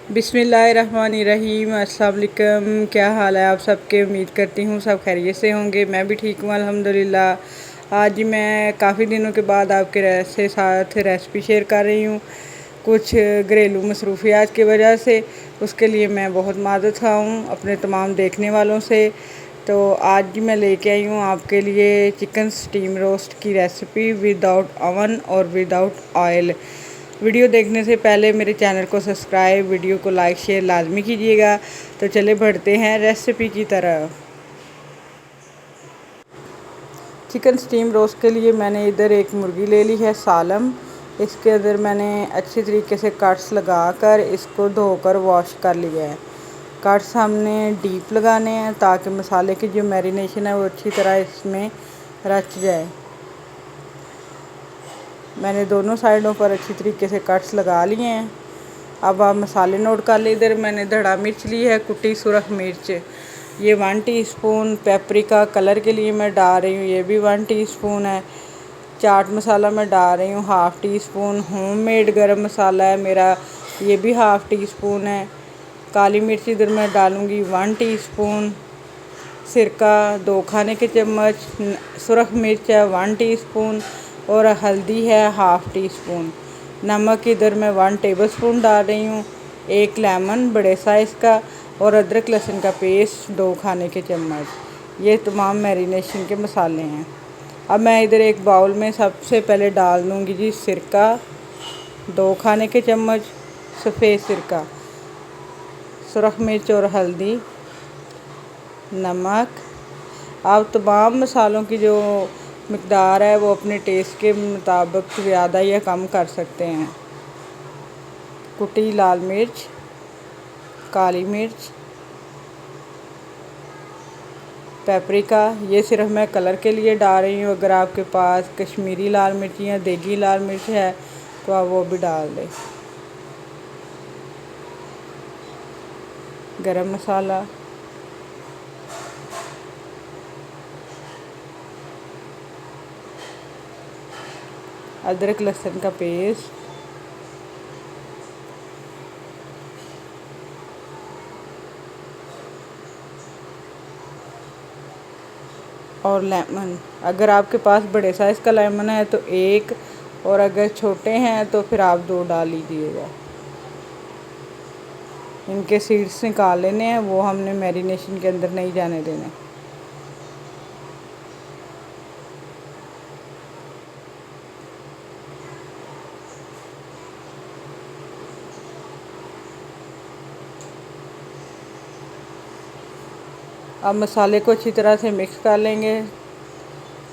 बिस्मिल्लाहिर्रहमानिर्रहीम। अस्सलाम वालेकुम। क्या हाल है आप सबके? उम्मीद करती हूँ सब खैरियत से होंगे। मैं भी ठीक हूँ अल्हम्दुलिल्लाह। आज मैं काफ़ी दिनों के बाद आपके साथ रेसिपी शेयर कर रही हूँ। कुछ घरेलू मसरूफियात की वजह से उसके लिए मैं बहुत मादत खा हूँ अपने तमाम देखने वालों से। तो आज मैं लेके आई हूँ आपके लिए चिकन स्टीम रोस्ट की रेसिपी विदाउट अवन और विदाउट ऑयल। वीडियो देखने से पहले मेरे चैनल को सब्सक्राइब, वीडियो को लाइक शेयर लाजमी कीजिएगा। तो चले बढ़ते हैं रेसिपी की तरफ। चिकन स्टीम रोस्ट के लिए मैंने इधर एक मुर्गी ले ली है सालम। इसके अंदर मैंने अच्छी तरीके से कट्स लगाकर इसको धोकर वॉश कर लिया है। कट्स हमने डीप लगाने हैं ताकि मसाले की जो मैरिनेशन है वो अच्छी तरह इसमें रच जाए। मैंने दोनों साइडों पर अच्छी तरीके से कट्स लगा लिए हैं। अब आप मसाले नोट कर लीजिए। इधर मैंने धड़ा मिर्च ली है, कुटी सुरख मिर्च, ये 1 टीस्पून। पेपरिका कलर के लिए मैं डाल रही हूँ, ये भी 1 टीस्पून है। चाट मसाला मैं डाल रही हूँ 1/2 टीस्पून। होममेड गरम मसाला है मेरा, ये भी 1/2 टीस्पून है। काली मिर्च इधर मैं डालूँगी 1 टीस्पून। सिरका 2 खाने के चम्मच। सुरख मिर्च है 1 टीस्पून और हल्दी है 1/2 टीस्पून। नमक इधर मैं 1 टेबलस्पून डाल रही हूँ। एक लेमन बड़े साइज़ का और अदरक लहसुन का पेस्ट 2 खाने के चम्मच। ये तमाम मैरिनेशन के मसाले हैं। अब मैं इधर एक बाउल में सबसे पहले डाल दूँगी जी सिरका 2 खाने के चम्मच, सफ़ेद सिरका, सुरख मिर्च और हल्दी, नमक। अब तमाम मसालों की जो मिक़दार है वो अपने टेस्ट के मुताबिक ज़्यादा या कम कर सकते हैं। कुटी लाल मिर्च, काली मिर्च, पेपरिका, ये सिर्फ मैं कलर के लिए डाल रही हूँ। अगर आपके पास कश्मीरी लाल मिर्च या देगी लाल मिर्च है तो आप वो भी डाल दें। गरम मसाला, अदरक लहसुन का पेस्ट, और लेमन। अगर आपके पास बड़े साइज़ का लेमन है तो 1, और अगर छोटे हैं तो फिर आप 2 डाल लीजिएगा। इनके सीड्स निकाल लेने हैं, वो हमने मैरिनेशन के अंदर नहीं जाने देने। अब मसाले को अच्छी तरह से मिक्स कर लेंगे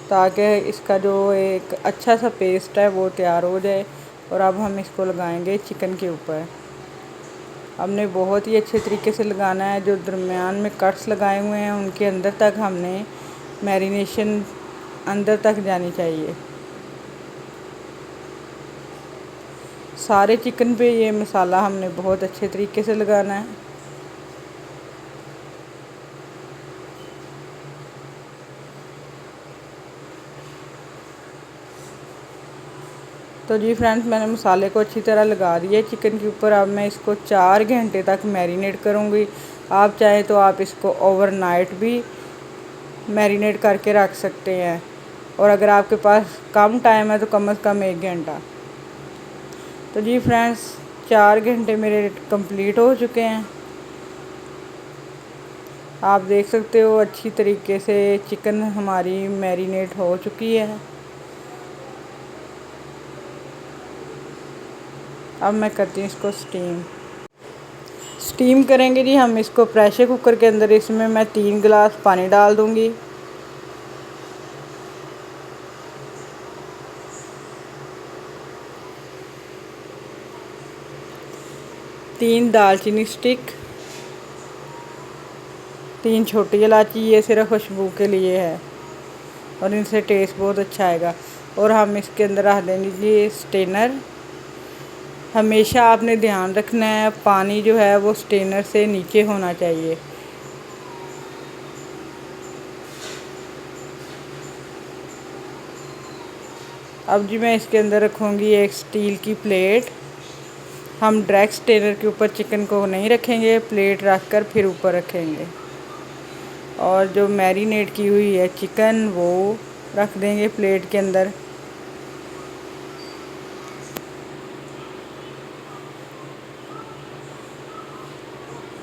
ताकि इसका जो एक अच्छा सा पेस्ट है वो तैयार हो जाए। और अब हम इसको लगाएंगे चिकन के ऊपर। हमने बहुत ही अच्छे तरीके से लगाना है। जो दरमियान में कट्स लगाए हुए हैं उनके अंदर तक हमने मैरिनेशन अंदर तक जानी चाहिए। सारे चिकन पे ये मसाला हमने बहुत अच्छे तरीके से लगाना है। तो जी फ्रेंड्स, मैंने मसाले को अच्छी तरह लगा दिया चिकन के ऊपर। अब मैं इसको 4 घंटे तक मैरिनेट करूँगी। आप चाहें तो आप इसको ओवरनाइट भी मैरिनेट करके रख सकते हैं, और अगर आपके पास कम टाइम है तो कम से कम 1 घंटा। तो जी फ्रेंड्स, 4 घंटे मेरे कंप्लीट हो चुके हैं। आप देख सकते हो अच्छी तरीके से चिकन हमारी मैरिनेट हो चुकी है। अब मैं करती हूँ इसको स्टीम करेंगे जी हम इसको प्रेशर कुकर के अंदर। इसमें मैं 3 गिलास पानी डाल दूँगी। 3 दालचीनी स्टिक, 3 छोटी इलायची, ये सिर्फ खुशबू के लिए है और इनसे टेस्ट बहुत अच्छा आएगा। और हम इसके अंदर रख देंगे स्टेनर। हमेशा आपने ध्यान रखना है पानी जो है वो स्टेनर से नीचे होना चाहिए। अब जी मैं इसके अंदर रखूँगी एक स्टील की प्लेट। हम डायरेक्ट स्ट्रेनर के ऊपर चिकन को नहीं रखेंगे, प्लेट रख कर फिर ऊपर रखेंगे। और जो मैरिनेट की हुई है चिकन वो रख देंगे प्लेट के अंदर।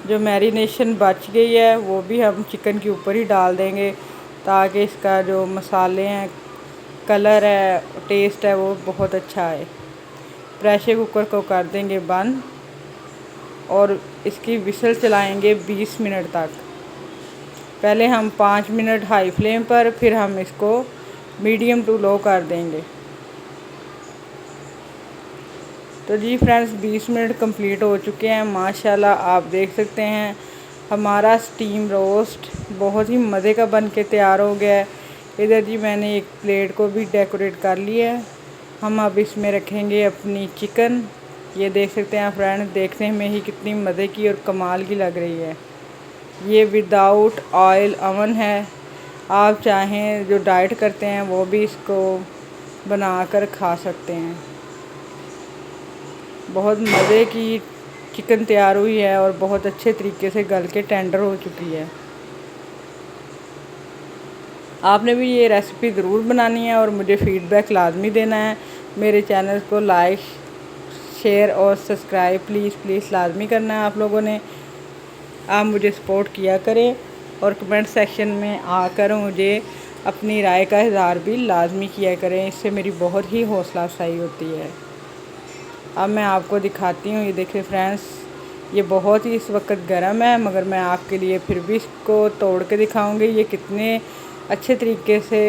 जो मैरिनेशन बच गई है वो भी हम चिकन के ऊपर ही डाल देंगे, ताकि इसका जो मसाले हैं, कलर है, टेस्ट है वो बहुत अच्छा आए। प्रेशर कुकर को कर देंगे बंद और इसकी विसल चलाएंगे 20 मिनट तक। पहले हम 5 मिनट हाई फ्लेम पर, फिर हम इसको मीडियम टू लो कर देंगे। तो जी फ्रेंड्स 20 मिनट कंप्लीट हो चुके हैं। माशाल्लाह आप देख सकते हैं हमारा स्टीम रोस्ट बहुत ही मज़े का बन के तैयार हो गया है। इधर जी मैंने एक प्लेट को भी डेकोरेट कर लिया है। हम अब इसमें रखेंगे अपनी चिकन। ये देख सकते हैं फ्रेंड्स, देखने में ही कितनी मज़े की और कमाल की लग रही है। ये विदाउट ऑयल अवन है। आप चाहें जो डाइट करते हैं वो भी इसको बनाकर खा सकते हैं। बहुत मज़े की चिकन तैयार हुई है और बहुत अच्छे तरीके से गल के टेंडर हो चुकी है। आपने भी ये रेसिपी ज़रूर बनानी है और मुझे फ़ीडबैक लाजमी देना है। मेरे चैनल को लाइक, शेयर और सब्सक्राइब प्लीज़ लाजमी करना है आप लोगों ने। आप मुझे सपोर्ट किया करें और कमेंट सेक्शन में आकर मुझे अपनी राय का इज़हार भी लाजमी किया करें। इससे मेरी बहुत ही हौसला अफजाई होती है। अब मैं आपको दिखाती हूँ। ये देखिए फ्रेंड्स, ये बहुत ही इस वक्त गर्म है, मगर मैं आपके लिए फिर भी इसको तोड़ के दिखाऊंगी ये कितने अच्छे तरीके से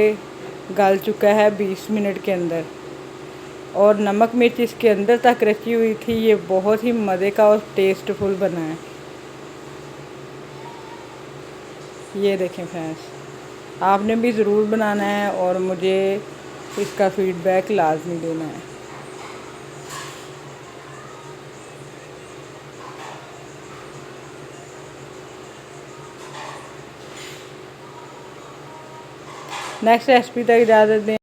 गल चुका है 20 मिनट के अंदर। और नमक मिर्च इसके अंदर तक रखी हुई थी। ये बहुत ही मज़े का और टेस्टफुल बना है। ये देखें फ्रेंड्स, आपने भी ज़रूर बनाना है और मुझे इसका फ़ीडबैक लाजमी देना है। नेक्स्ट रेसिपी तक इजाज़त दें।